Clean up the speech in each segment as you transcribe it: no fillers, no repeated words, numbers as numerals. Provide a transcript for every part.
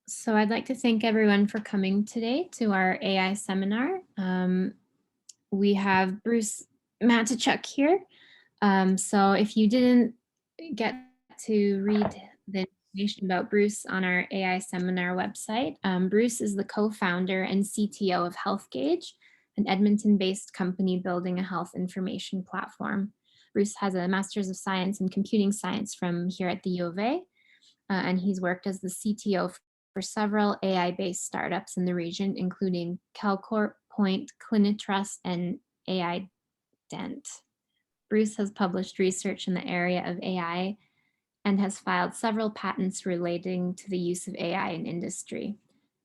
So I'd like to thank everyone for coming today to our AI seminar. We have Bruce Matichuk here. So if you didn't get to read the information about Bruce on our AI seminar website, Bruce is the co-founder and CTO of HealthGauge, an Edmonton-based company building a health information platform. Bruce has a Master's of Science in Computing Science from here at the U of A, and he's worked as the CTO for several AI-based startups in the region, including CalCorp, Point, Clinitrust, and AI Dent. Bruce has published research in the area of AI and has filed several patents relating to the use of AI in industry.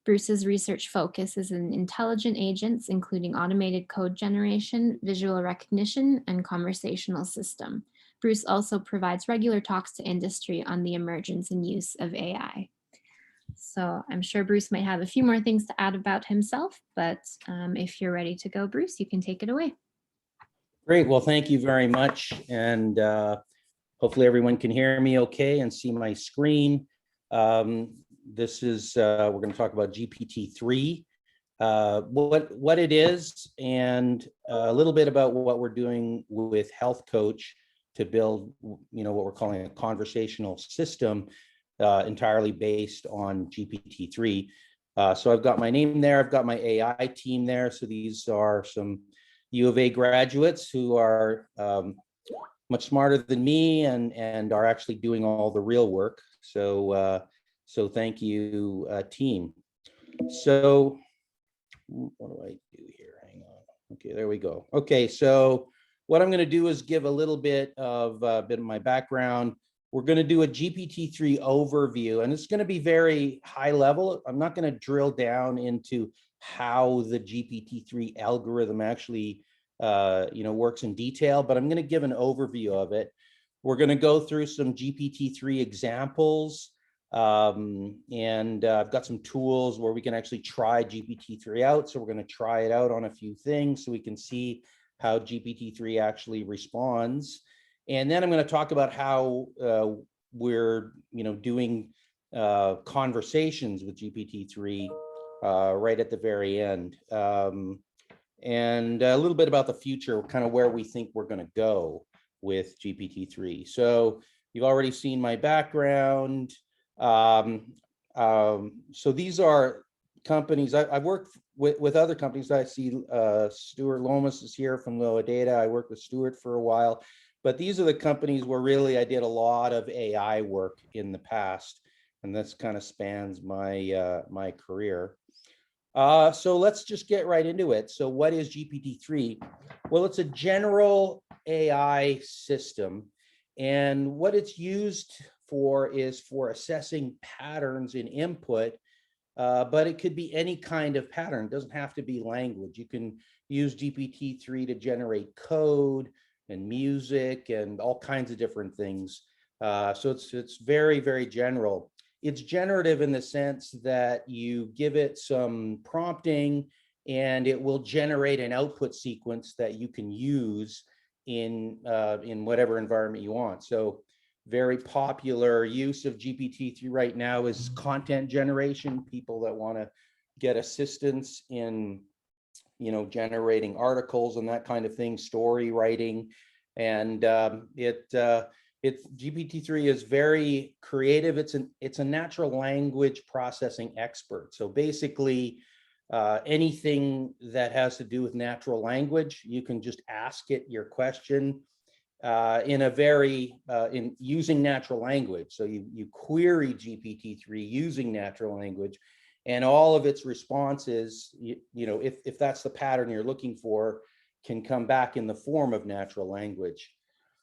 Bruce's research focus is in intelligent agents, including automated code generation, visual recognition, and conversational system. Bruce also provides regular talks to industry on the emergence and use of AI. So I'm sure Bruce might have a few more things to add about himself, but if you're ready to go, Bruce, you can take it away. Great. Well, thank you very much. And hopefully everyone can hear me okay and see my screen. This is, we're going to talk about GPT-3, what it is, and a little bit about what we're doing with Health Coach to build, what we're calling a conversational system entirely based on GPT-3. So I've got my name there. I've got my AI team there. So these are some U of A graduates who are much smarter than me and are actually doing all the real work. So so thank you, team. So what do I do here? Hang on. Okay, there we go. Okay, so what I'm going to do is give a little bit of my background. We're going to do a GPT-3 overview, and it's going to be very high level. I'm not going to drill down into how the GPT-3 algorithm actually works in detail, but I'm going to give an overview of it. We're going to go through some GPT-3 examples, and I've got some tools where we can actually try GPT-3 out. So we're going to try it out on a few things so we can see how GPT-3 actually responds. And then I'm going to talk about how we're doing conversations with GPT-3 right at the very end. And a little bit about the future, kind of where we think we're going to go with GPT-3. So you've already seen my background. So these are companies I've worked with other companies. I see Stuart Lomas is here from Loa Data. I worked with Stuart for a while, but these are the companies where really I did a lot of AI work in the past, and this kind of spans my my career. So let's just get right into it. So what is GPT-3? Well, it's a general AI system, and what it's used for is for assessing patterns in input, but it could be any kind of pattern. It doesn't have to be language. You can use GPT-3 to generate code and music and all kinds of different things. So it's very, very general. It's generative in the sense that you give it some prompting and it will generate an output sequence that you can use in whatever environment you want. So very popular use of GPT-3 right now is content generation. People that want to get assistance in generating articles and that kind of thing, story writing. And GPT-3 is very creative. It's a natural language processing expert. So basically, anything that has to do with natural language, you can just ask it your question in a very in using natural language. So you query GPT-3 using natural language, and all of its responses, if that's the pattern you're looking for, can come back in the form of natural language.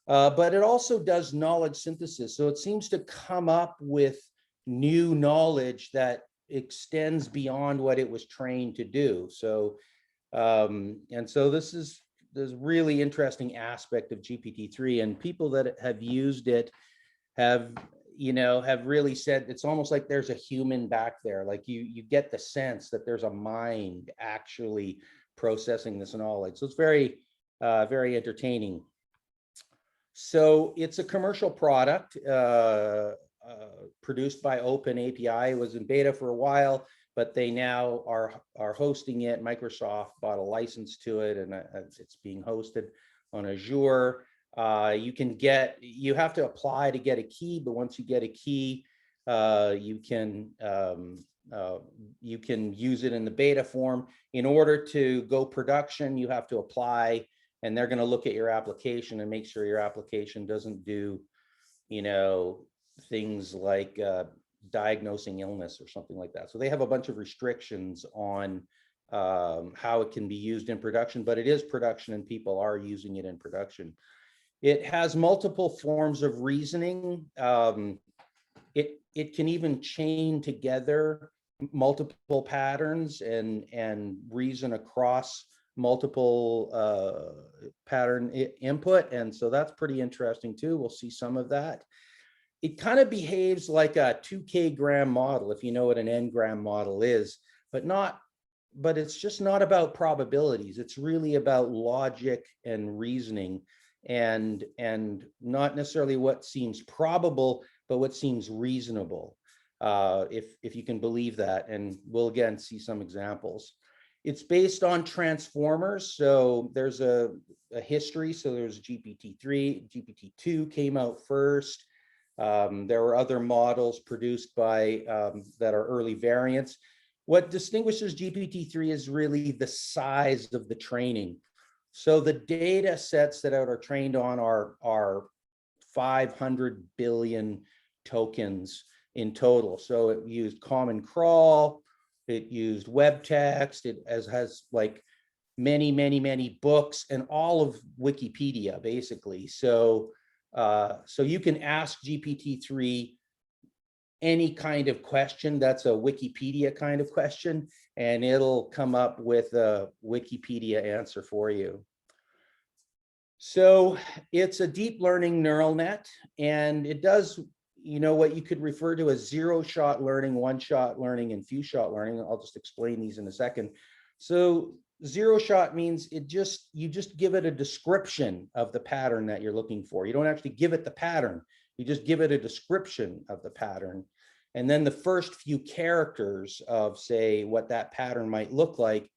But it also does knowledge synthesis. So it seems to come up with new knowledge that extends beyond what it was trained to do. So, and so this is really interesting aspect of GPT-3, and people that have used it have really said it's almost like there's a human back there. Like you get the sense that there's a mind actually processing this knowledge. So it's very, very entertaining. So it's a commercial product. produced by Open API. It was in beta for a while, but they now are hosting it. Microsoft bought a license to it, and it's being hosted on Azure. You have to apply to get a key, but once you get a key, you can use it in the beta form. In order to go production, you have to apply, and they're going to look at your application and make sure your application doesn't do, things like diagnosing illness or something like that. So they have a bunch of restrictions on how it can be used in production, but it is production and people are using it in production. It has multiple forms of reasoning. It can even chain together multiple patterns and reason across multiple pattern input. And so that's pretty interesting too. We'll see some of that. It kind of behaves like a 2K gram model, if you know what an n-gram model is, but it's just not about probabilities. It's really about logic and reasoning, and not necessarily what seems probable, but what seems reasonable, if you can believe that. And we'll again see some examples. It's based on transformers. So there's a history. So there's GPT-3, GPT-2 came out first. There were other models produced by that are early variants. What distinguishes GPT-3 is really the size of the training. So the data sets that are trained on are 500 billion tokens in total. So it used Common Crawl, it used web text, it has like many books and all of Wikipedia basically. So you can ask GPT-3 any kind of question that's a Wikipedia kind of question, and it'll come up with a Wikipedia answer for you. So it's a deep learning neural net, and it does, what you could refer to as zero-shot learning, one-shot learning, and few-shot learning. I'll just explain these in a second. So zero-shot means you just give it a description of the pattern that you're looking for. You don't actually give it the pattern. You just give it a description of the pattern. And then the first few characters of, say, what that pattern might look like,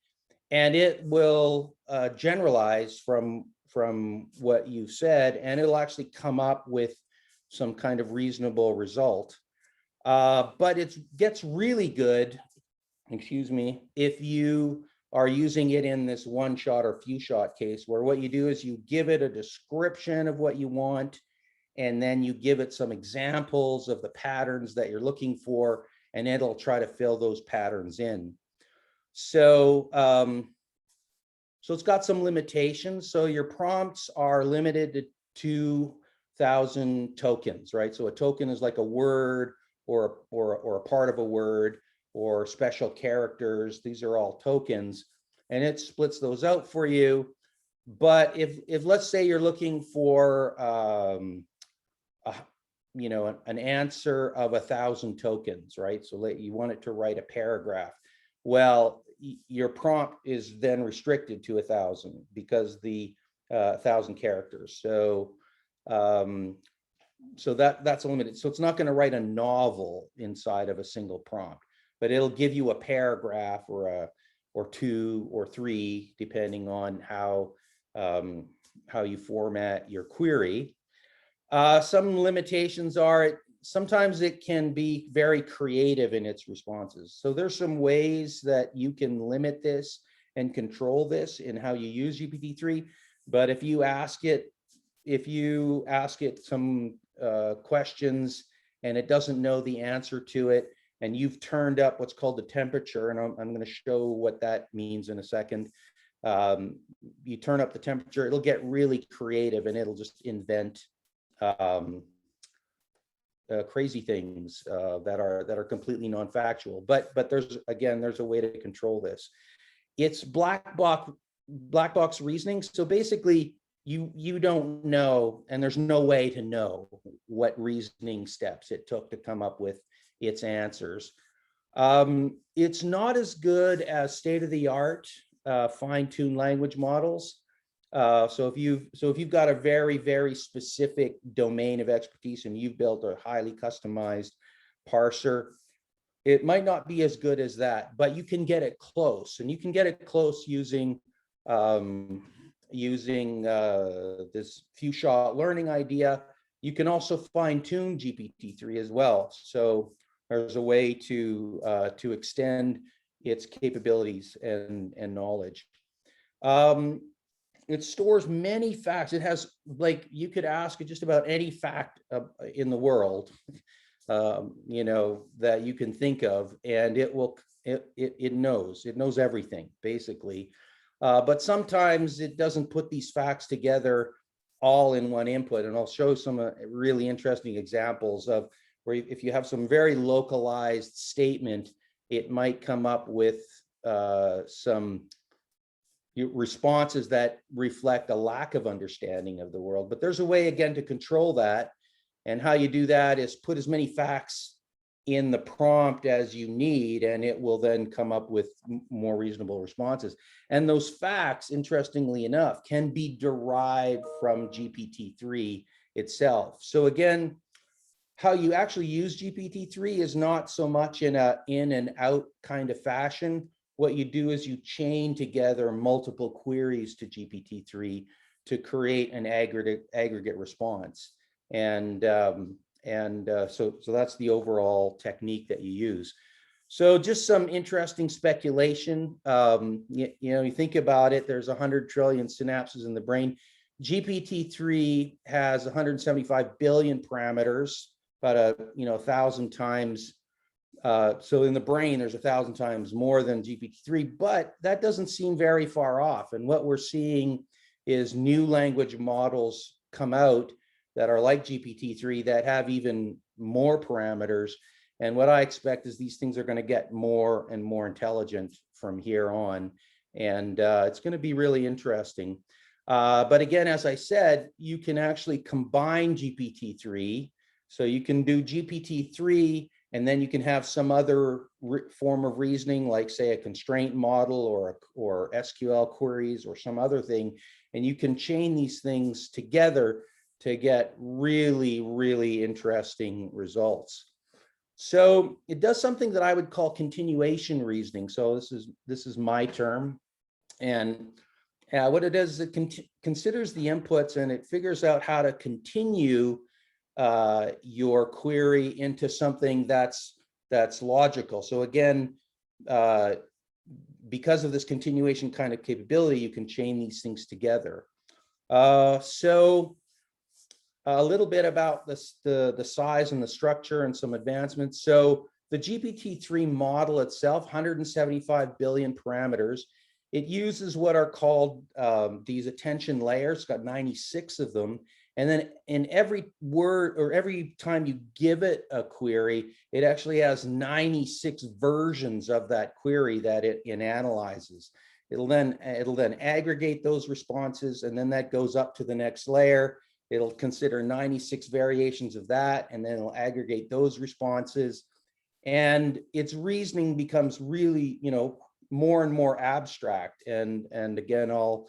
and it will generalize from what you've said, and it'll actually come up with some kind of reasonable result. But it gets really good, if you are using it in this one-shot or few-shot case, where what you do is you give it a description of what you want, and then you give it some examples of the patterns that you're looking for, and it'll try to fill those patterns in. So, so it's got some limitations. So your prompts are limited to 2,000 tokens, right? So a token is like a word or a part of a word or special characters. These are all tokens, and it splits those out for you. But if let's say you're looking for an answer of 1,000 tokens, right? So you want it to write a paragraph. Well, your prompt is then restricted to 1,000 because the 1,000 characters. So that's limited. So it's not going to write a novel inside of a single prompt, but it'll give you a paragraph or two or three, depending on how you format your query. Some limitations are sometimes it can be very creative in its responses. So there's some ways that you can limit this and control this in how you use GPT-3. But if you ask it some questions and it doesn't know the answer to it, and you've turned up what's called the temperature, and I'm going to show what that means in a second. You turn up the temperature, it'll get really creative, and it'll just invent crazy things that are completely non-factual. But there's a way to control this. It's black box reasoning. So basically, you don't know, and there's no way to know what reasoning steps it took to come up with its answers. It's not as good as state-of-the-art fine-tuned language models. So if you've got a very, very specific domain of expertise and you've built a highly customized parser, it might not be as good as that, but you can get it close, and you can get it close using this few shot learning idea. You can also fine tune GPT-3 as well. So there's a way to extend its capabilities and knowledge. It stores many facts. It has, like, you could ask it just about any fact in the world, that you can think of, and it knows everything basically. But sometimes it doesn't put these facts together all in one input, and I'll show some really interesting examples of where if you have some very localized statement, it might come up with some responses that reflect a lack of understanding of the world. But there's a way, again, to control that. And how you do that is put as many facts in the prompt as you need, and it will then come up with more reasonable responses. And those facts, interestingly enough, can be derived from GPT-3 itself. So again, how you actually use GPT-3 is not so much in a in and out kind of fashion. What you do is you chain together multiple queries to GPT-3 to create an aggregate response. And so that's the overall technique that you use. So just some interesting speculation. You think about it, there's 100 trillion synapses in the brain. GPT-3 has 175 billion parameters, about 1,000 times. So in the brain, there's 1,000 times more than GPT-3, but that doesn't seem very far off. And what we're seeing is new language models come out that are like GPT-3 that have even more parameters. And what I expect is these things are going to get more and more intelligent from here on. And it's going to be really interesting. But again, as I said, you can actually combine GPT-3. So you can do GPT-3, and then you can have some other form of reasoning, like say a constraint model or SQL queries or some other thing. And you can chain these things together to get really, really interesting results. So it does something that I would call continuation reasoning. So this is my term. And what it does is it considers the inputs and it figures out how to continue your query into something that's logical. So again, because of this continuation kind of capability, you can chain these things together. So a little bit about the size and the structure and some advancements. So the GPT-3 model itself, 175 billion parameters. It uses what are called these attention layers. It's got 96 of them. And then in every word or every time you give it a query, it actually has 96 versions of that query that it analyzes. It'll then aggregate those responses, and then that goes up to the next layer. It'll consider 96 variations of that, and then it'll aggregate those responses. And its reasoning becomes really, more and more abstract. And again, I'll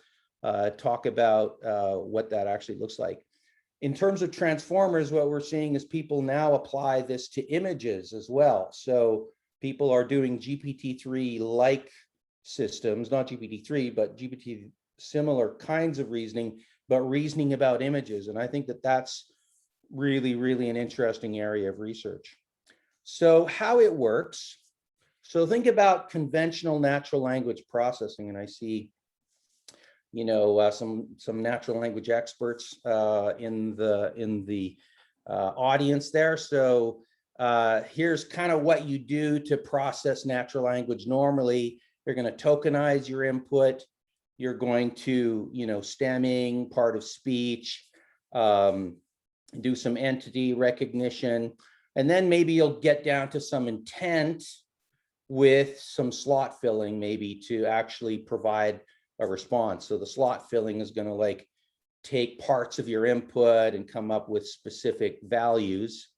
talk about what that actually looks like. In terms of transformers, what we're seeing is people now apply this to images as well. So people are doing GPT-3-like systems, not GPT-3, but GPT similar kinds of reasoning, but reasoning about images. And I think that that's really, really an interesting area of research. So how it works. So think about conventional natural language processing, and I see some natural language experts in the audience there. So here's kind of what you do to process natural language. Normally, you're going to tokenize your input. You're going to, stemming, part of speech, do some entity recognition, and then maybe you'll get down to some intent with some slot filling, maybe to actually provide a response. So the slot filling is going to take parts of your input and come up with specific values.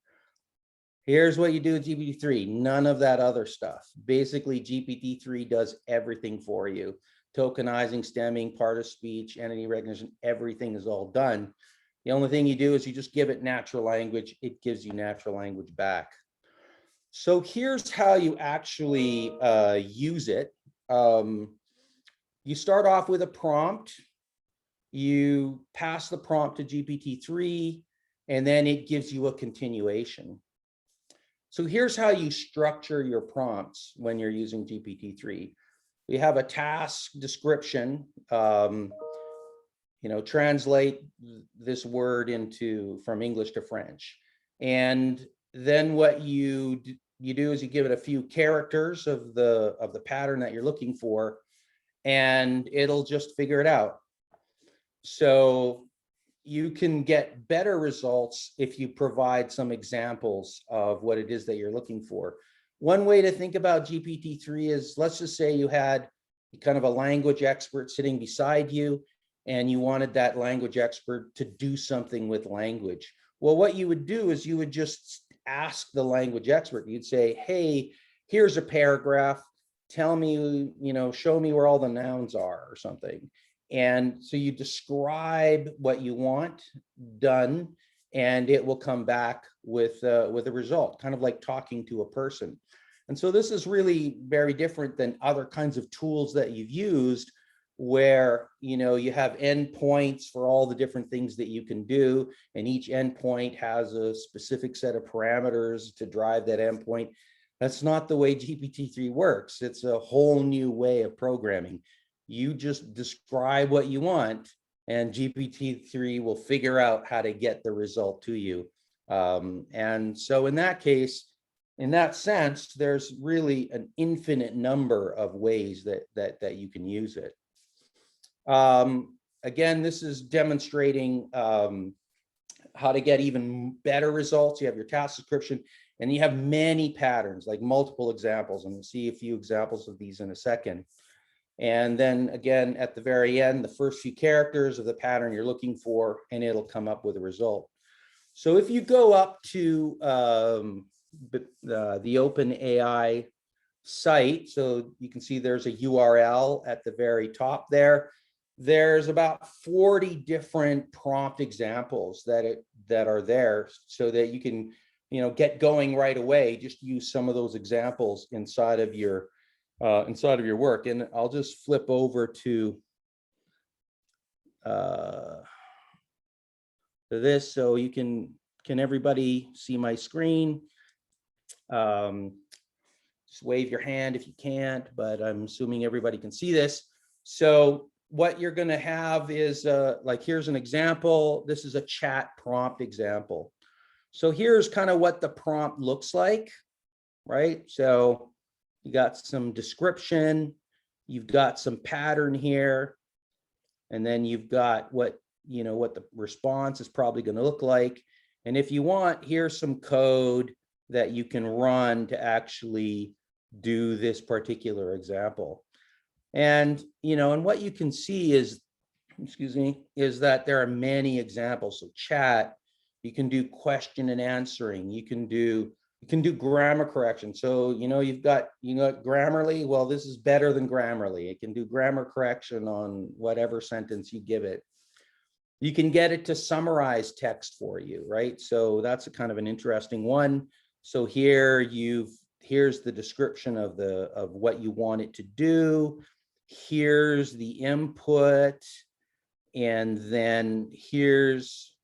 Here's what you do with GPT-3, none of that other stuff. Basically, GPT-3 does everything for you. tokenizing, stemming, part of speech, entity recognition, everything is all done. The only thing you do is you just give it natural language. It gives you natural language back. So here's how you actually use it. You start off with a prompt. You pass the prompt to GPT-3, and then it gives you a continuation. So here's how you structure your prompts when you're using GPT-3. We have a task description, translate this word from English to French. And then what you do is you give it a few characters of the pattern that you're looking for, and it'll just figure it out. So you can get better results if you provide some examples of what it is that you're looking for. One way to think about GPT-3 is, let's just say you had kind of a language expert sitting beside you, and you wanted that language expert to do something with language. Well, what you would do is you would just ask the language expert. You'd say, hey, here's a paragraph. Tell me, show me where all the nouns are or something. And so you describe what you want done, and it will come back with a result, kind of like talking to a person. And so this is really very different than other kinds of tools that you've used, where you have endpoints for all the different things that you can do, and each endpoint has a specific set of parameters to drive that endpoint. That's not the way GPT-3 works. It's a whole new way of programming. You just describe what you want, and GPT-3 will figure out how to get the result to you. And so in that case, in that sense, there's really an infinite number of ways that you can use it. Again, this is demonstrating how to get even better results. You have your task description, and you have many patterns, like multiple examples, and we'll see a few examples of these in a second. And then again, at the very end, the first few characters of the pattern you're looking for, and it'll come up with a result. So if you go up to the OpenAI site, so you can see there's a URL at the very top there. There's about 40 different prompt examples that are there, so that you can get going right away. Just use some of those examples inside of your work. And I'll just flip over to this, so you can everybody see my screen? Just wave your hand if you can't, but I'm assuming everybody can see this. So what you're going to have is like, here's an example. This is a chat prompt example. So here's kind of what the prompt looks like, right? So you got some description, you've got some pattern here, and then you've got what the response is probably going to look like. And if you want, here's some code that you can run to actually do this particular example. And and what you can see is, is that there are many examples. So chat, you can do question and answering, you can do grammar correction. So you've got Grammarly. Well, this is better than Grammarly. It can do grammar correction on whatever sentence you give it. You can get it to summarize text for you, right? So that's a kind of an interesting one. So here's the description of what you want it to do. Here's the input, and then here's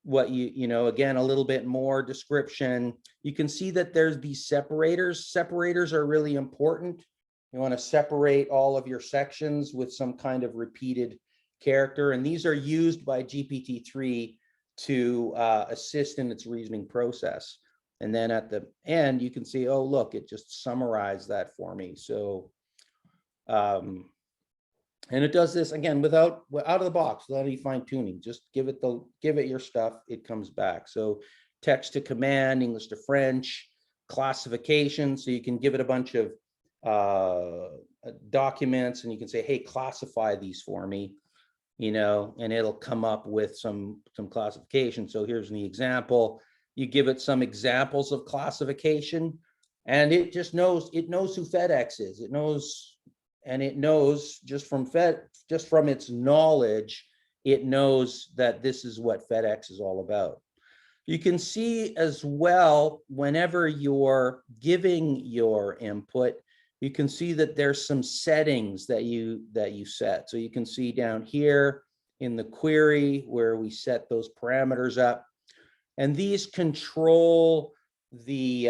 what again, a little bit more description. You can see that there's these separators. Separators are really important. You want to separate all of your sections with some kind of repeated character, and these are used by GPT-3 to assist in its reasoning process. And then at the end, you can see, oh, look, it just summarized that for me. So and it does this again out of the box, without any fine tuning. Just give it your stuff, it comes back. So text to command, English to French, classification. So you can give it a bunch of documents, and you can say, hey, classify these for me, and it'll come up with some classification. So here's the example. You give it some examples of classification, and it just knows who FedEx is. It knows and it knows just from its knowledge, it knows that this is what FedEx is all about. You can see as well, whenever you're giving your input, you can see that there's some settings that you set. So you can see down here in the query where we set those parameters up, and these control the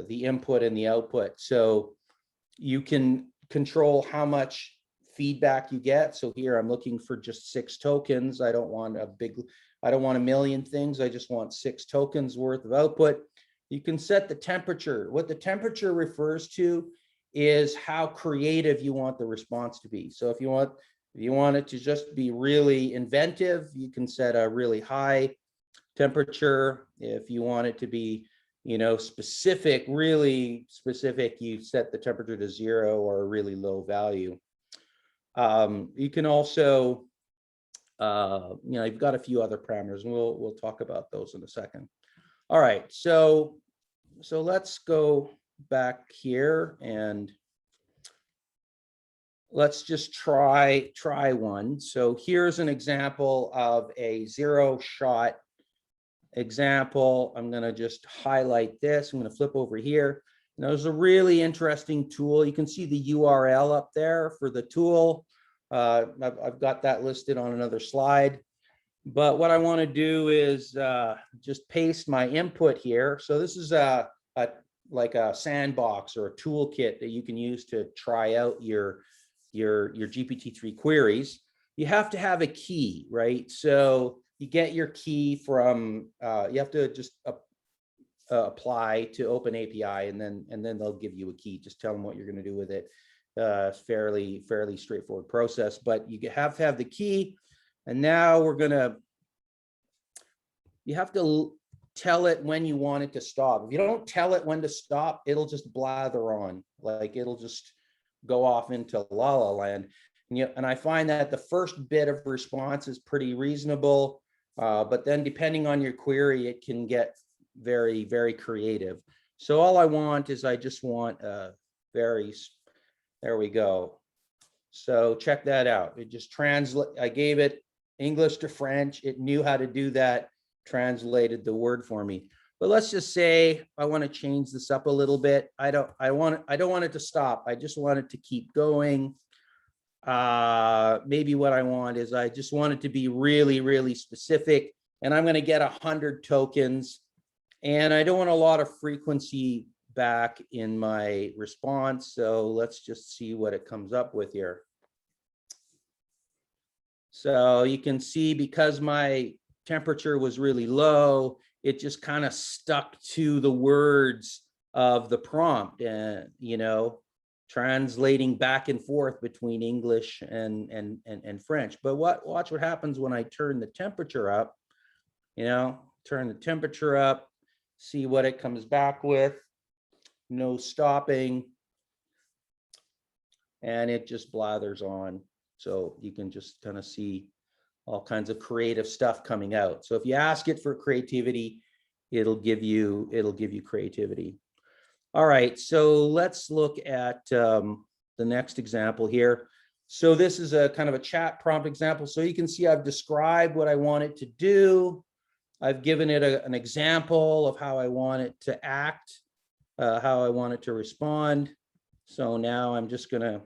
input and the output. So you can control how much feedback you get. So here I'm looking for just 6 tokens. I don't want a million things. I just want 6 tokens worth of output. You can set the temperature. What the temperature refers to is how creative you want the response to be. So if you want it to just be really inventive, you can set a really high temperature. If you want it to be, specific, really specific, you set the temperature to 0 or a really low value. You can also, you've got a few other parameters, and we'll talk about those in a second. All right, so let's go back here and let's just try one. So here's an example of a 0-shot example. I'm going to just highlight this. I'm going to flip over here. Now, there's a really interesting tool. You can see the URL up there for the tool. I've got that listed on another slide. But what I want to do is just paste my input here. So this is like a sandbox or a toolkit that you can use to try out your GPT-3 queries. You have to have a key, right? So you get your key from, you have to just apply to Open API, and then they'll give you a key. Just tell them what you're going to do with it. Fairly straightforward process, but you have to have the key. And now you have to tell it when you want it to stop. If you don't tell it when to stop, it'll just blather on, like it'll just go off into la la land. And I find that the first bit of response is pretty reasonable, but then depending on your query, it can get very, very creative. So all I want is I just want there we go. So check that out. It just I gave it English to French. It knew how to do that, translated the word for me. But let's just say I want to change this up a little bit. I don't want it to stop. I just want it to keep going. Maybe what I want is I just want it to be really, really specific, and I'm going to get 100 tokens, and I don't want a lot of frequency back in my response. So let's just see what it comes up with here. So you can see, because my temperature was really low, it just kind of stuck to the words of the prompt, and translating back and forth between English and French. But watch what happens when I turn the temperature up. Turn the temperature up, see what it comes back with. No stopping, and it just blathers on. So you can just kind of see all kinds of creative stuff coming out. So if you ask it for creativity, it'll give you creativity. All right, so let's look at the next example here. So this is a kind of a chat prompt example. So you can see I've described what I want it to do. I've given it an example of how I want it to act, how I want it to respond. So now I'm just gonna,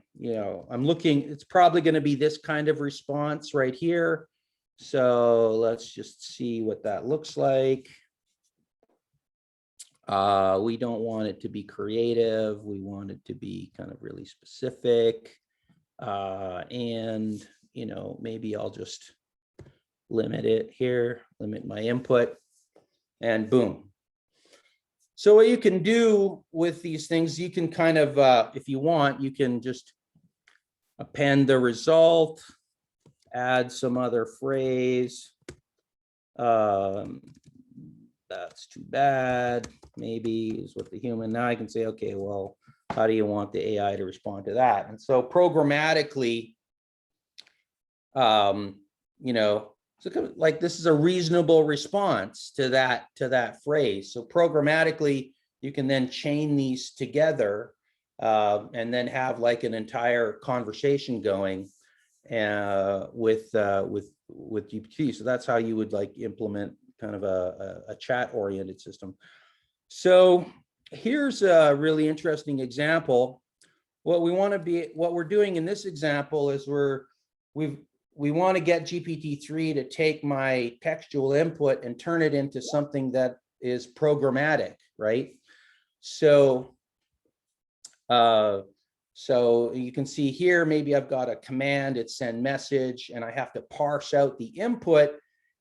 I'm looking, it's probably gonna be this kind of response right here. So let's just see what that looks like. We don't want it to be creative. We want it to be kind of really specific. And, maybe I'll just limit it here, limit my input, and boom. So what you can do with these things, you can kind of, if you want, you can just append the result, add some other phrase. That's too bad, maybe is what the human. Now I can say, okay, well, how do you want the AI to respond to that? And so programmatically, so kind of like this is a reasonable response to that phrase. So programmatically, you can then chain these together and then have like an entire conversation going with GPT. So that's how you would like implement kind of a chat oriented system. So here's a really interesting example. What we're doing in this example is we want to get GPT-3 to take my textual input and turn it into something that is programmatic, right? So you can see here, maybe I've got a command, it's send message, and I have to parse out the input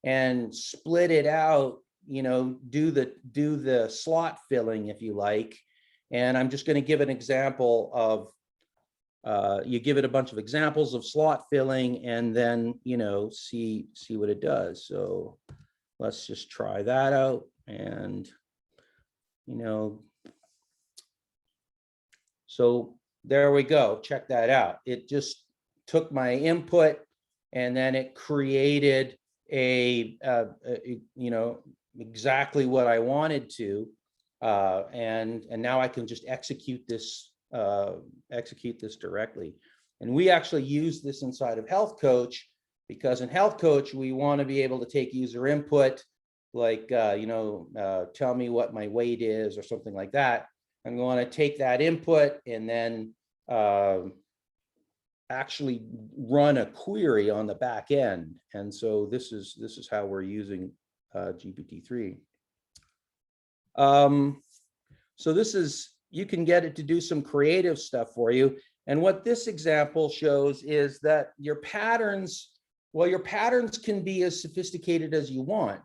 and split it out, you know, do the slot filling, if you like. And I'm just going to give an example of, you give it a bunch of examples of slot filling and then, you know, see what it does. So let's just try that out and, you know, so there we go. Check that out. It just took my input and then it created you know, exactly what I wanted to. And now I can just execute this directly. And we actually use this inside of Health Coach, because in Health Coach, we want to be able to take user input, like, you know, tell me what my weight is or something like that. I'm going to take that input and then actually run a query on the back end. And so this is how we're using GPT-3. So this is, you can get it to do some creative stuff for you. And what this example shows is that your patterns, well, your patterns can be as sophisticated as you want.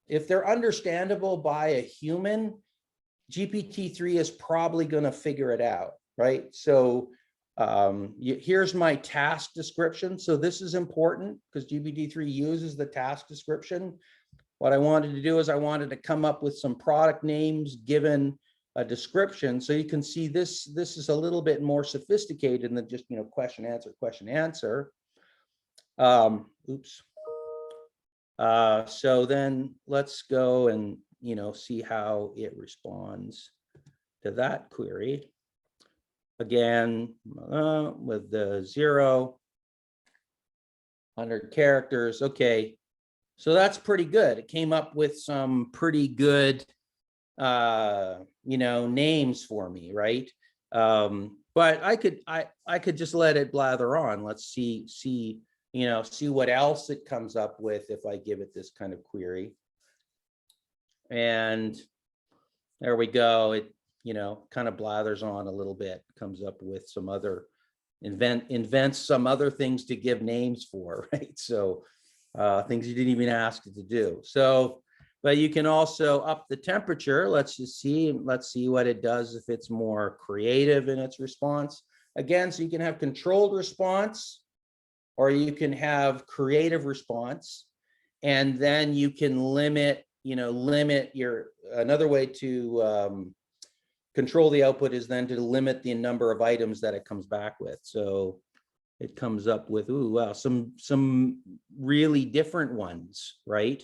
If they're understandable by a human, GPT-3 is probably going to figure it out, right? So here's my task description. So this is important because GPT-3 uses the task description. What I wanted to do is I wanted to come up with some product names given a description. So you can see this is a little bit more sophisticated than just, you know, question, answer. Oops. So then let's go and, you know, see how it responds to that query. Again, with the 0, 100 characters. Okay, so that's pretty good. It came up with some pretty good, you know, names for me, right? But I could just let it blather on. Let's see, you know, see what else it comes up with if I give it this kind of query. And there we go. It, you know, kind of blathers on a little bit, comes up with some other, invents some other things to give names for, right? So things you didn't even ask it to do. So, but you can also up the temperature. Let's see what it does if it's more creative in its response. Again, so you can have controlled response, or you can have creative response, and then you can limit, you know, your, another way to control the output is then to limit the number of items that it comes back with. So it comes up with, ooh, wow, some really different ones, right,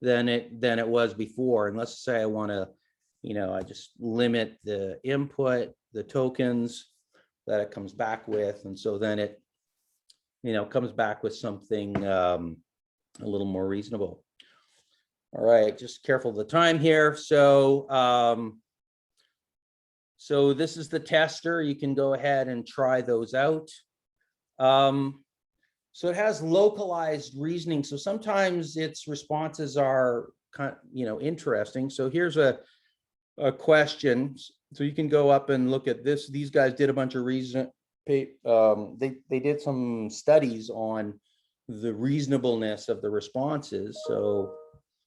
than it was before. And let's say I want to, you know, I just limit the input, the tokens that it comes back with, and so then it, you know, comes back with something a little more reasonable. All right, just careful of the time here. So so this is the tester. You can go ahead and try those out. So it has localized reasoning. So sometimes its responses are kind, you know, interesting. So here's a question. So you can go up and look at this. These guys did a bunch of they did some studies on the reasonableness of the responses. So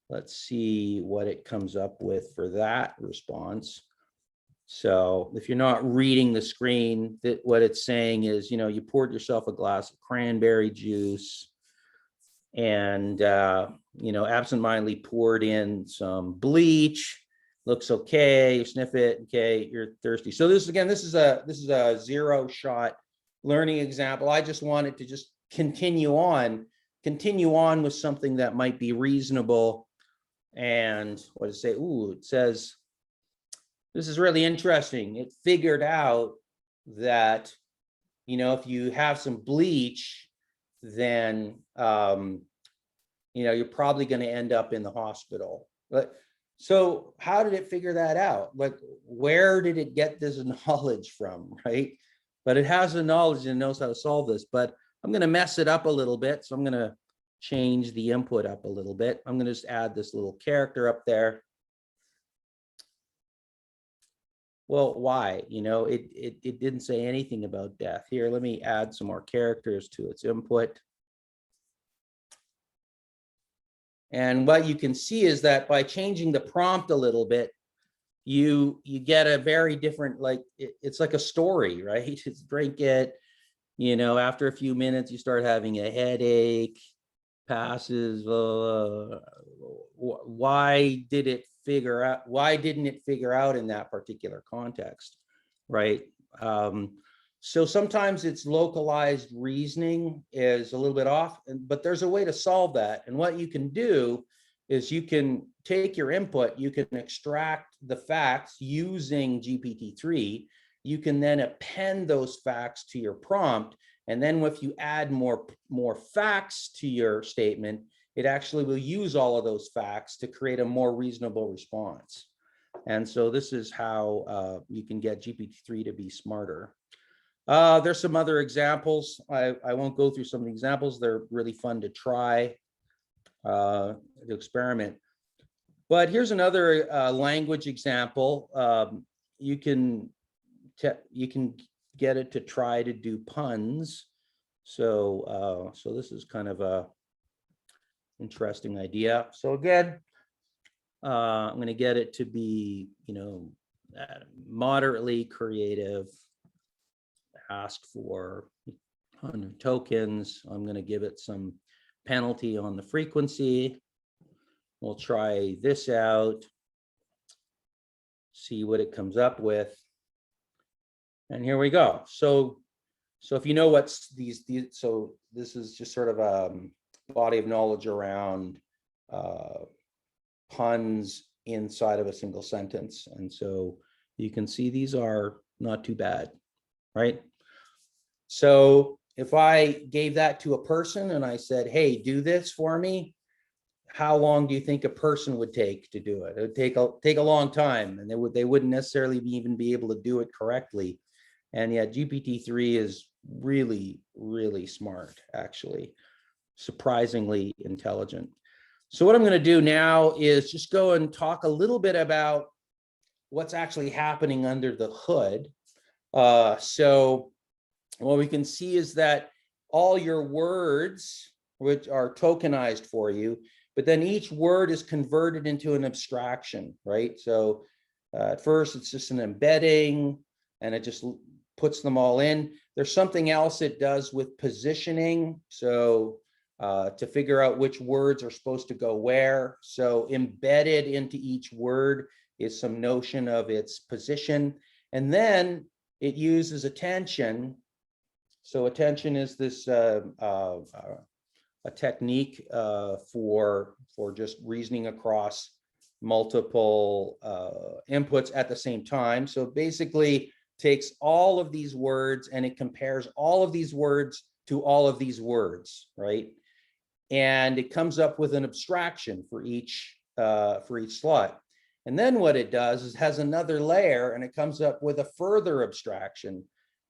let's see what it comes up with for that response. So if you're not reading the screen, that what it's saying is, you know, you poured yourself a glass of cranberry juice and, you know, absentmindedly poured in some bleach. Looks okay. You sniff it. Okay, you're thirsty. So this, again, this is a 0-shot learning example. I just wanted to just continue on with something that might be reasonable. And what does it say? Ooh, it says, this is really interesting. It figured out that, you know, if you have some bleach, then, you know, you're probably going to end up in the hospital. But so how did it figure that out? Like, where did it get this knowledge from, right? But it has the knowledge and knows how to solve this. But I'm going to mess it up a little bit. So I'm going to change the input up a little bit. I'm going to just add this little character up there. Well, why? You know, it didn't say anything about death. Here, let me add some more characters to its input. And what you can see is that by changing the prompt a little bit, you get a very different, like, it's like a story, right? It's drink it, you know, after a few minutes, you start having a headache, passes. Why didn't it figure out in that particular context, right? So sometimes its localized reasoning is a little bit off, but there's a way to solve that. And what you can do is you can take your input, you can extract the facts using GPT-3. You can then append those facts to your prompt. And then if you add more facts to your statement, it actually will use all of those facts to create a more reasonable response. And so this is how you can get GPT-3 to be smarter. There's some other examples. I won't go through some of the examples. They're really fun to try, to experiment. But here's another language example. You can get it to try to do puns. So this is kind of a interesting idea. So again, I'm going to get it to be, you know, moderately creative. Ask for 100 tokens. I'm going to give it some penalty on the frequency. We'll try this out, see what it comes up with. And here we go. So if you know what's these, so this is just sort of a body of knowledge around puns inside of a single sentence. And so you can see these are not too bad, right? So if I gave that to a person and I said, hey, do this for me, how long do you think a person would take to do it? It would take a long time, and they wouldn't necessarily even be able to do it correctly. And yet GPT-3 is really, really smart, actually, surprisingly intelligent. So what I'm going to do now is just go and talk a little bit about what's actually happening under the hood. So what we can see is that all your words, which are tokenized for you, but then each word is converted into an abstraction, right? So at first it's just an embedding, and it just puts them all in. There's something else it does with positioning. So to figure out which words are supposed to go where. So embedded into each word is some notion of its position. And then it uses attention. So attention is this a technique for just reasoning across multiple inputs at the same time. So basically takes all of these words and it compares all of these words to all of these words, right? And it comes up with an abstraction for each slot. And then what it does is has another layer, and it comes up with a further abstraction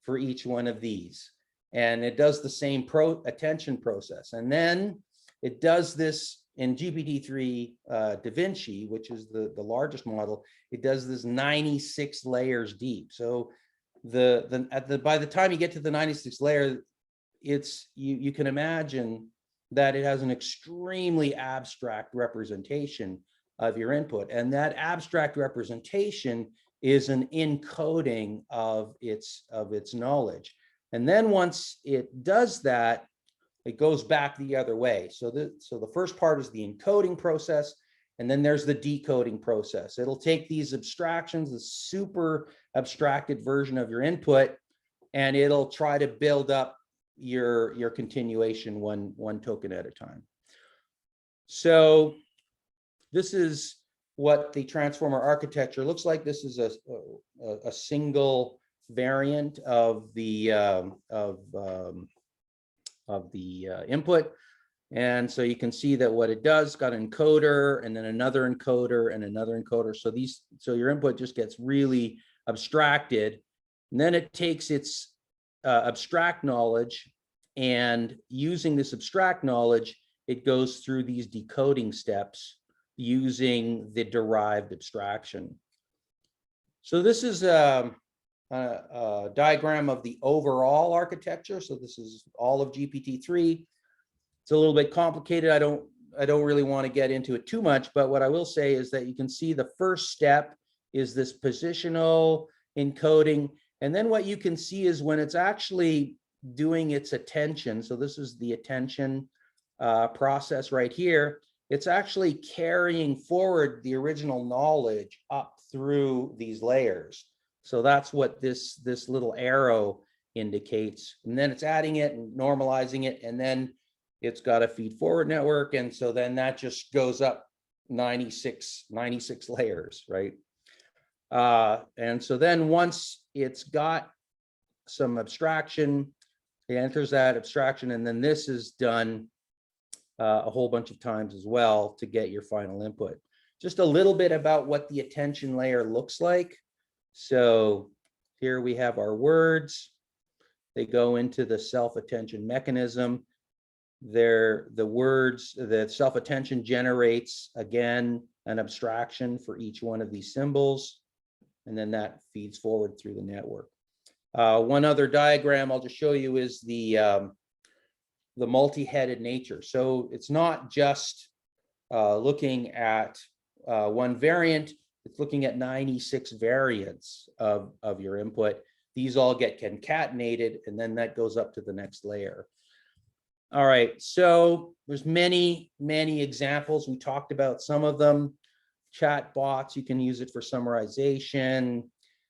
for each one of these. And it does the same attention process. And then it does this in GPT-3 Da Vinci, which is the largest model. It does this 96 layers deep. So by the time you get to the 96th layer, you can imagine that it has an extremely abstract representation of your input. And that abstract representation is an encoding of its knowledge. And then once it does that, it goes back the other way. So the first part is the encoding process, and then there's the decoding process. It'll take these abstractions, the super abstracted version of your input, and it'll try to build up your continuation one token at a time. So this is what the transformer architecture looks like. This is a single variant of the input. And so you can see that what it does, got an encoder and then another encoder and another encoder. So your input just gets really abstracted. And then it takes its abstract knowledge, and using this abstract knowledge, it goes through these decoding steps using the derived abstraction. So this is a diagram of the overall architecture. So this is all of GPT-3. It's a little bit complicated. I don't really want to get into it too much, but what I will say is that you can see the first step is this positional encoding. And then what you can see is when it's actually doing its attention. So this is the attention process right here. It's actually carrying forward the original knowledge up through these layers. So that's what this little arrow indicates. And then it's adding it and normalizing it, and then it's got a feed forward network. And so then that just goes up 96 layers, right? And so then once it's got some abstraction, it enters that abstraction, and then this is done a whole bunch of times as well to get your final input. Just a little bit about what the attention layer looks like. So here we have our words. They go into the self-attention mechanism. The words, the self-attention generates, again, an abstraction for each one of these symbols, and then that feeds forward through the network. One other diagram I'll just show you is the multi-headed nature. So it's not just looking at one variant, it's looking at 96 variants of your input. These all get concatenated, and then that goes up to the next layer. All right, so there's many examples. We talked about some of them. Chat bots, you can use it for summarization.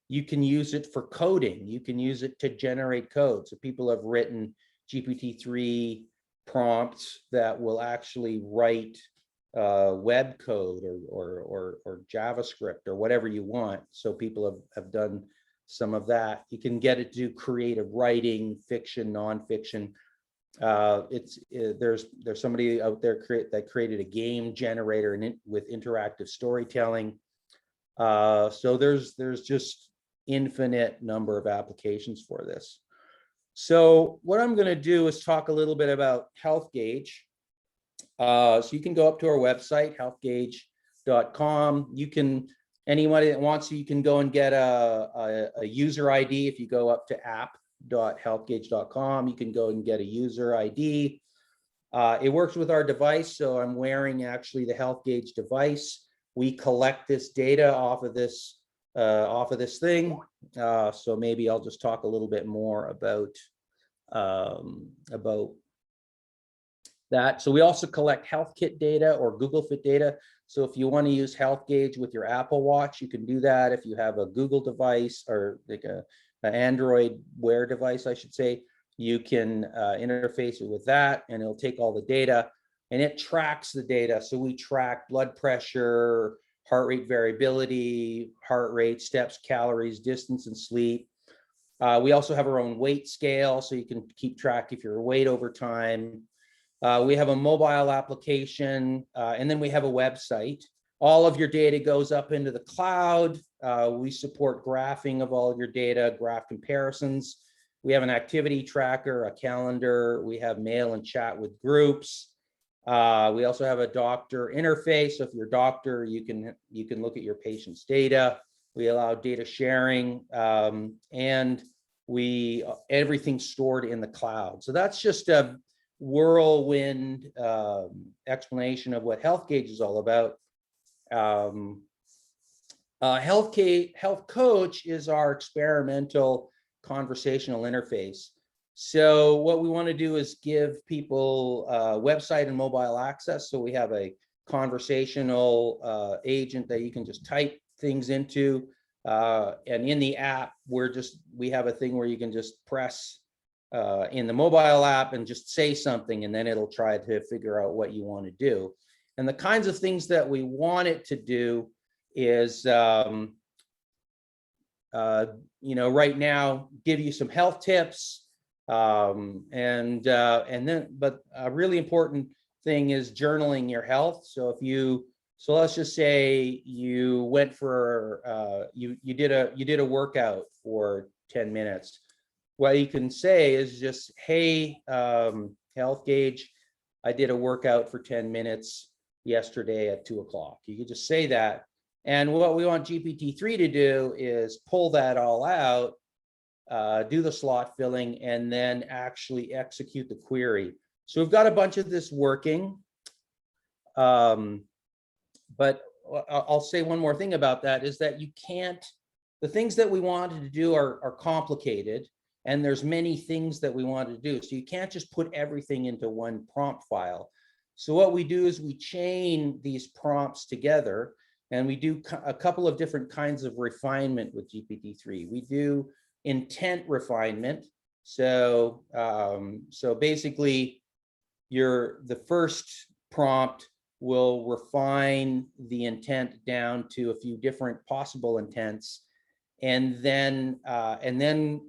You can use it for coding. You can use it to generate code. So people have written GPT-3 prompts that will actually write web code or JavaScript or whatever you want. So people have done some of that. You can get it to do creative writing, fiction, nonfiction. There's somebody out there that created a game generator with interactive storytelling. So there's just infinite number of applications for this. So what I'm going to do is talk a little bit about HealthGauge. So you can go up to our website, healthgauge.com. You can, anybody that wants to, you can go and get a user ID. If you go up to app.healthgauge.com, you can go and get a user ID. It works with our device. So I'm wearing actually the HealthGauge device. We collect this data off of this thing. So maybe I'll just talk a little bit more about that. So we also collect HealthKit data or Google Fit data. So if you want to use HealthGauge with your Apple Watch, you can do that. If you have a Google device or like an Android Wear device, I should say, you can interface it with that, and it'll take all the data and it tracks the data. So we track blood pressure, heart rate variability, heart rate, steps, calories, distance, and sleep. We also have our own weight scale, so you can keep track of your weight over time. We have a mobile application, and then we have a website. All of your data goes up into the cloud. We support graphing of all of your data, graph comparisons. We have an activity tracker, a calendar. We have mail and chat with groups. We also have a doctor interface. So if you're a doctor, you can look at your patient's data. We allow data sharing, and everything's stored in the cloud. So that's just a whirlwind explanation of what HealthGauge is all about. Health Coach is our experimental conversational interface. So what we want to do is give people website and mobile access. So we have a conversational agent that you can just type things into, and in the app we have a thing where you can just press in the mobile app and just say something, and then it'll try to figure out what you want to do. And the kinds of things that we want it to do is right now give you some health tips. And then, but a really important thing is journaling your health. So so let's just say you went for, you did a workout for 10 minutes. What you can say is just, hey, health gauge, I did a workout for 10 minutes yesterday at 2 o'clock. You could just say that. And what we want GPT-3 to do is pull that all out, do the slot filling, and then actually execute the query. So we've got a bunch of this working. But I'll say one more thing about that is that you can't, the things that we wanted to do are complicated, and there's many things that we want to do. So you can't just put everything into one prompt file. So what we do is we chain these prompts together, and we do a couple of different kinds of refinement with GPT-3. We do intent refinement. So basically, the first prompt will refine the intent down to a few different possible intents, and then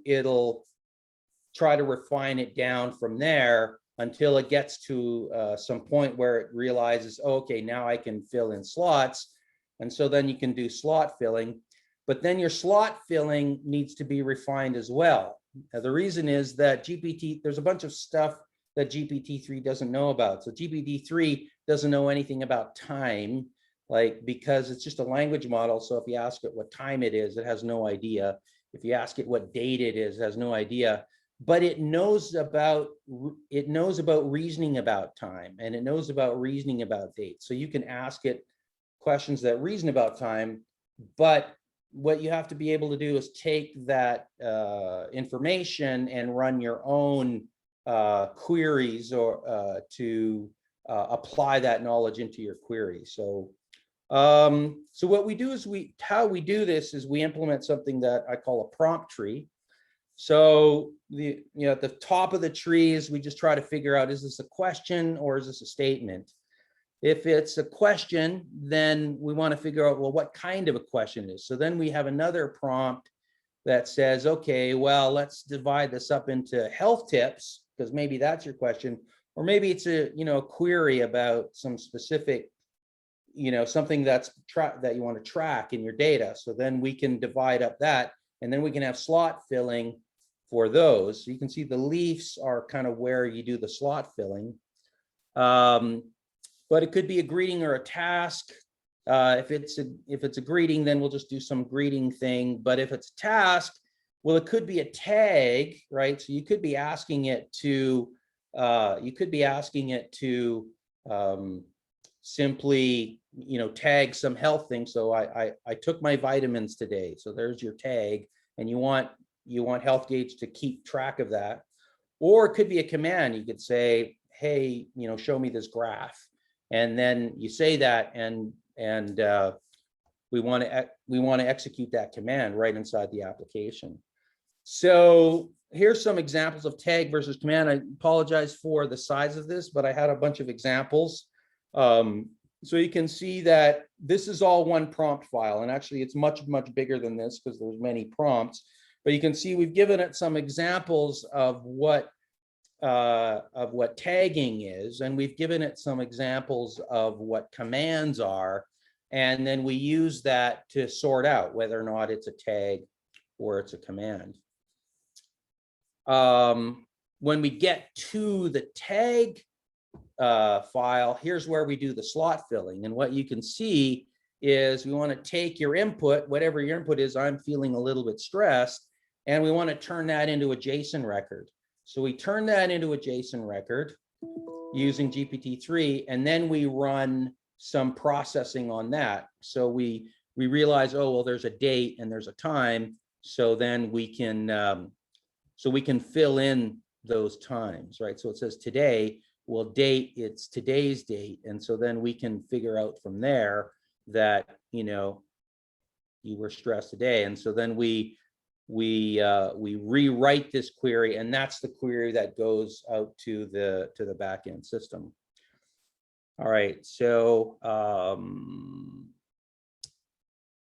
it'll try to refine it down from there until it gets to some point where it realizes, oh, okay, now I can fill in slots. And so then you can do slot filling, but then your slot filling needs to be refined as well. Now, the reason is that there's a bunch of stuff that GPT-3 doesn't know about. So GPT-3 doesn't know anything about time, because it's just a language model. So if you ask it what time it is, it has no idea. If you ask it what date it is, it has no idea. But it knows about reasoning about time, and it knows about reasoning about date. So you can ask it questions that reason about time, but what you have to be able to do is take that information and run your own queries or to apply that knowledge into your query. So what we do is how we do this is we implement something that I call a prompt tree. So at the top of the trees, we just try to figure out, is this a question or is this a statement? If it's a question, then we want to figure out, well, what kind of a question it is. So then we have another prompt that says, okay, well, let's divide this up into health tips, because maybe that's your question, or maybe it's a query about some specific, something that you want to track in your data. So then we can divide up that, and then we can have slot filling for those. So you can see the leaves are kind of where you do the slot filling. But it could be a greeting or a task. If it's a greeting, then we'll just do some greeting thing. But if it's a task, well, it could be a tag, right? So you could be asking it to simply, tag some health thing. So I took my vitamins today. So there's your tag, and you want Health Gauge to keep track of that. Or it could be a command. You could say, hey, show me this graph. And then you say that, and we want to execute that command right inside the application. So here's some examples of tag versus command. I apologize for the size of this, but I had a bunch of examples. So you can see that this is all one prompt file, and actually it's much bigger than this because there's many prompts. But you can see we've given it some examples of what tagging is, and we've given it some examples of what commands are, and then we use that to sort out whether or not it's a tag or it's a command. When we get to the tag file, here's where we do the slot filling, and what you can see is we want to take your input, whatever your input is. I'm feeling a little bit stressed, and we want to turn that into a JSON record. So we turn that into a JSON record using GPT-3, and then we run some processing on that. So we realize, oh, well, there's a date and there's a time. So then we can fill in those times, right? So it says today, well, date, it's today's date. And so then we can figure out from there that, you were stressed today. And so then we rewrite this query, and that's the query that goes out to the backend system. All right, so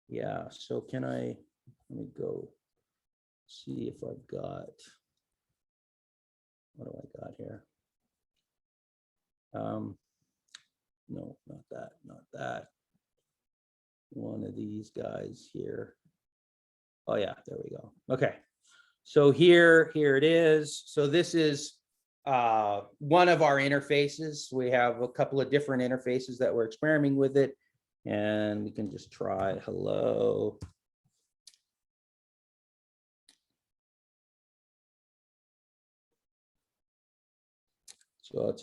yeah, so let me go see if I've got, what do I got here? No, not that. One of these guys here. Oh yeah, there we go. Okay, so here it is. So this is one of our interfaces. We have a couple of different interfaces that we're experimenting with it, and we can just try hello. So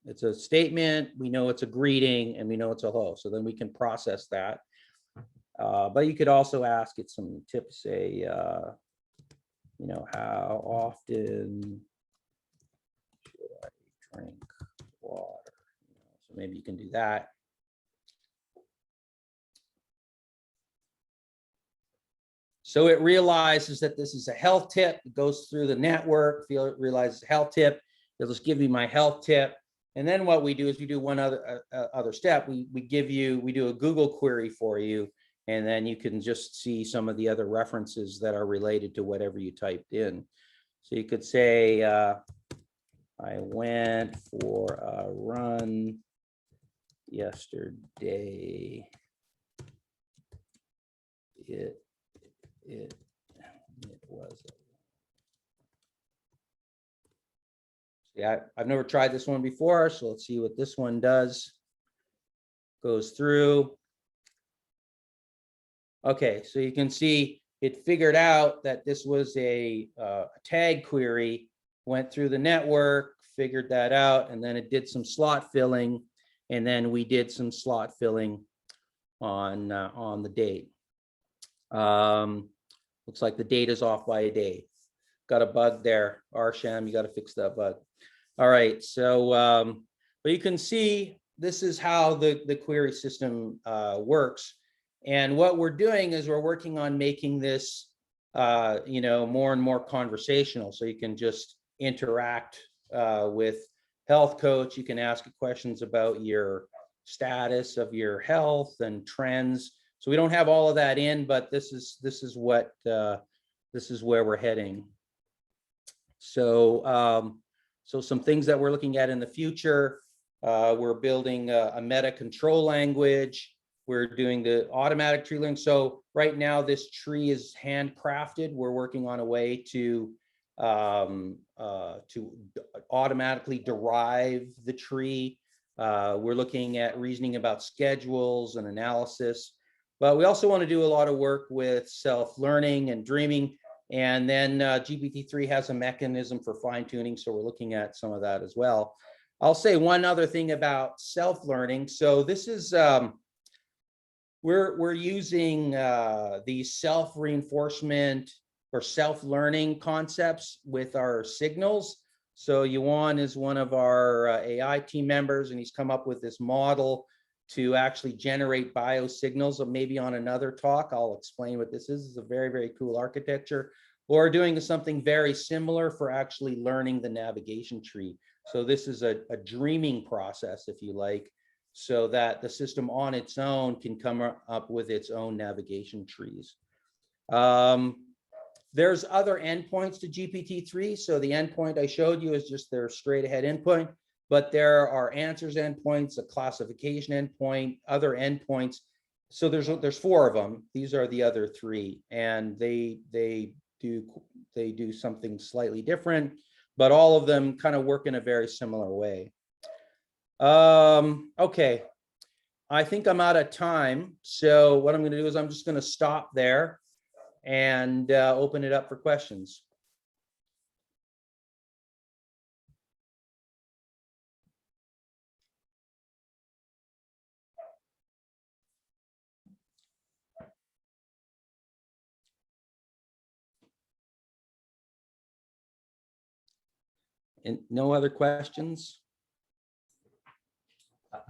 it's a statement. We know it's a greeting, and we know it's a hello. So then we can process that. But you could also ask it some tips, say, you know, how often should I drink water? You know, so maybe you can do that. So it realizes that this is a health tip. It goes through the network, realizes health tip. It'll just give you my health tip. And then what we do is we do one other step. We do a Google query for you, and then you can just see some of the other references that are related to whatever you typed in. So you could say, I went for a run yesterday. It was. Yeah, I've never tried this one before, so let's see what this one does. Goes through. Okay, so you can see it figured out that this was a tag query, went through the network, figured that out, and then it did some slot filling, and then we did some slot filling on the date. Looks like the date is off by a day. Got a bug there, Arsham, you got to fix that bug. All right, so but you can see this is how the query system works. And what we're doing is we're working on making this, you know, more and more conversational. So you can just interact with health coach. You can ask questions about your status of your health and trends. So we don't have all of that in, but this is what this is where we're heading. So so some things that we're looking at in the future, we're building a meta control language. We're doing the automatic tree learning. So right now this tree is handcrafted. We're working on a way to automatically derive the tree. We're looking at reasoning about schedules and analysis, but we also want to do a lot of work with self-learning and dreaming. And then GPT-3 has a mechanism for fine-tuning, so we're looking at some of that as well. I'll say one other thing about self-learning. So this is we're using these self-reinforcement or self-learning concepts with our signals. So Yuan is one of our AI team members, and he's come up with this model to actually generate biosignals. Or maybe on another talk, I'll explain what this is. It's a very, very cool architecture. Or doing something very similar for actually learning the navigation tree. So this is a dreaming process, if you like, so that the system on its own can come up with its own navigation trees. There's other endpoints to GPT-3. So the endpoint I showed you is just their straight ahead endpoint, but there are answers endpoints, a classification endpoint, other endpoints. So there's 4 of them. These are the other 3, and they do something slightly different, but all of them kind of work in a very similar way. Okay, I think I'm out of time. So what I'm going to do is I'm just going to stop there and open it up for questions. And no other questions?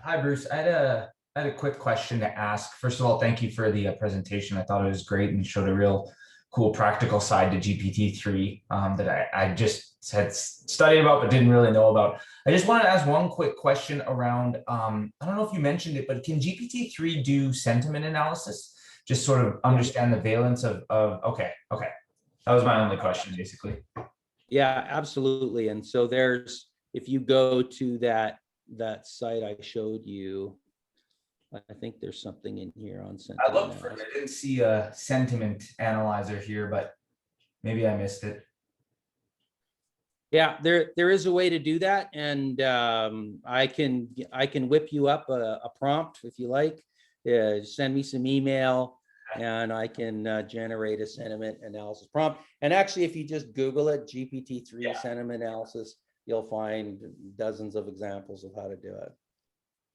Hi, Bruce. I had a quick question to ask. First of all, thank you for the presentation. I thought it was great and showed a real cool practical side to GPT-3 that I just had studied about but didn't really know about. I just wanted to ask one quick question around, I don't know if you mentioned it, but can GPT-3 do sentiment analysis? Just sort of understand the valence of okay. That was my only question, basically. Yeah, absolutely. And so there's, if you go to that site I showed you, I think there's something in here on sentiment I looked for it. analysis. I didn't see a sentiment analyzer here, but maybe I missed it. Yeah, there is a way to do that, and I can whip you up a prompt if you like. Send me some email, and I can generate a sentiment analysis prompt. And actually, if you just Google it, GPT-3 sentiment analysis, you'll find dozens of examples of how to do it.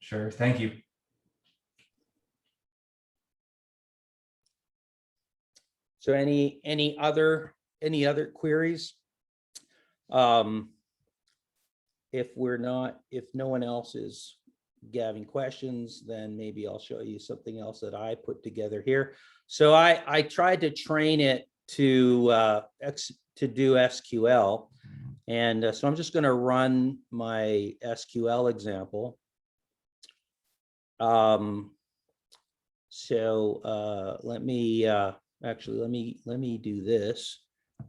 Sure, thank you. So any other queries? If no one else is having questions, then maybe I'll show you something else that I put together here. So I tried to train it to do SQL, and so I'm just going to run my SQL example. Let me actually let me do this.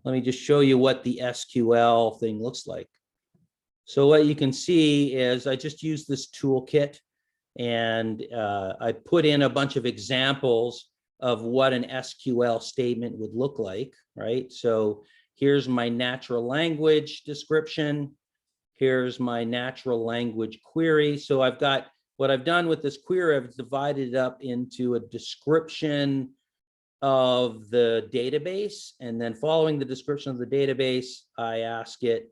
Let me just show you what the SQL thing looks like. So what you can see is I just used this toolkit, and I put in a bunch of examples of what an SQL statement would look like, right? So here's my natural language description. Here's my natural language query. So I've got, what I've done with this query, I've divided it up into a description of the database, and then following the description of the database, I ask it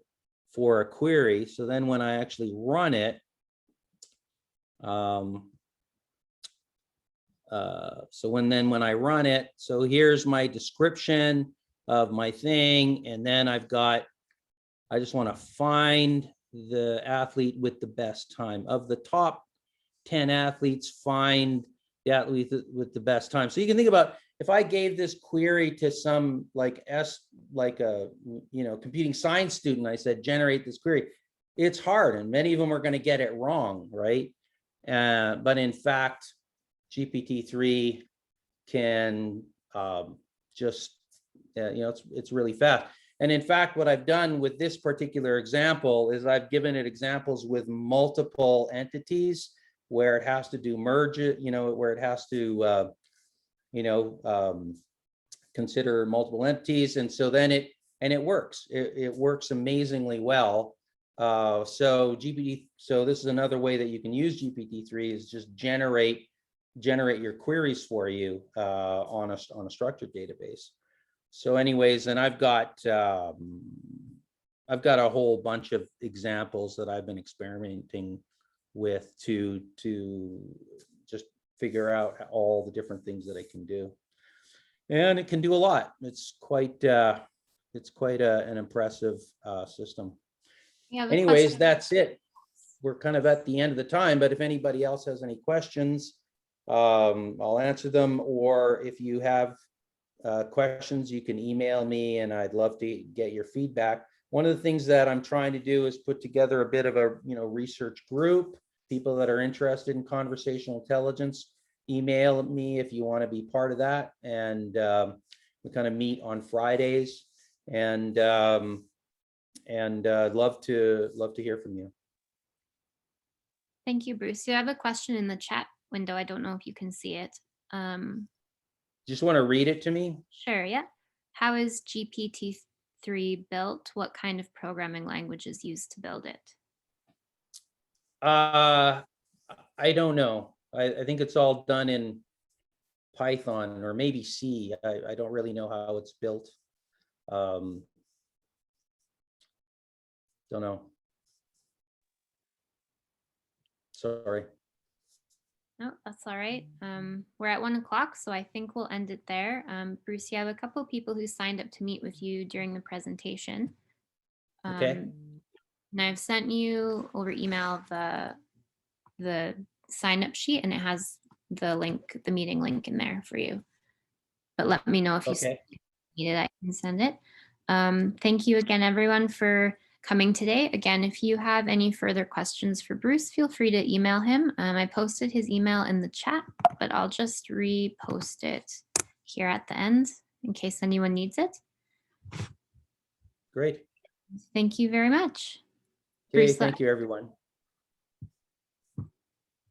for a query. So then when I actually run it, when I run it, so here's my description of my thing, and then I just want to find the athlete with the best time. Of the top 10 athletes, find the athlete with the best time. So you can think about, if I gave this query to some computing science student, I said, generate this query, it's hard, and many of them are going to get it wrong, right? But in fact, GPT-3 can it's really fast. And in fact, what I've done with this particular example is I've given it examples with multiple entities where it has to do merge it, where it has to consider multiple entities, and so then it works. It works amazingly well. So this is another way that you can use GPT-3, is just generate your queries for you on a structured database. So anyways, and I've got a whole bunch of examples that I've been experimenting with to just figure out all the different things that I can do, and it can do a lot. It's quite an impressive system. Yeah. Anyways, that's it. We're kind of at the end of the time, but if anybody else has any questions, I'll answer them, or if you have questions, you can email me, and I'd love to get your feedback. One of the things that I'm trying to do is put together a bit of a research group. People that are interested in conversational intelligence, email me if you want to be part of that, and we kind of meet on Fridays, and I'd love to hear from you. Thank you, Bruce. You have a question in the chat window. I don't know if you can see it. Just want to read it to me? Sure, yeah. How is GPT-3 built? What kind of programming language is used to build it? I don't know. I think it's all done in Python or maybe C. I don't really know how it's built. Don't know. Sorry. No, that's all right. We're at 1 o'clock, so I think we'll end it there. Bruce, you have a couple of people who signed up to meet with you during the presentation. Okay. And I've sent you over email the sign-up sheet, and it has the link, the meeting link in there for you. But let me know if you need it, I can send it. Thank you again, everyone, for coming today. Again, if you have any further questions for Bruce, feel free to email him. I posted his email in the chat, but I'll just repost it here at the end in case anyone needs it. Great. Thank you very much. Okay, Bruce, thank you, everyone.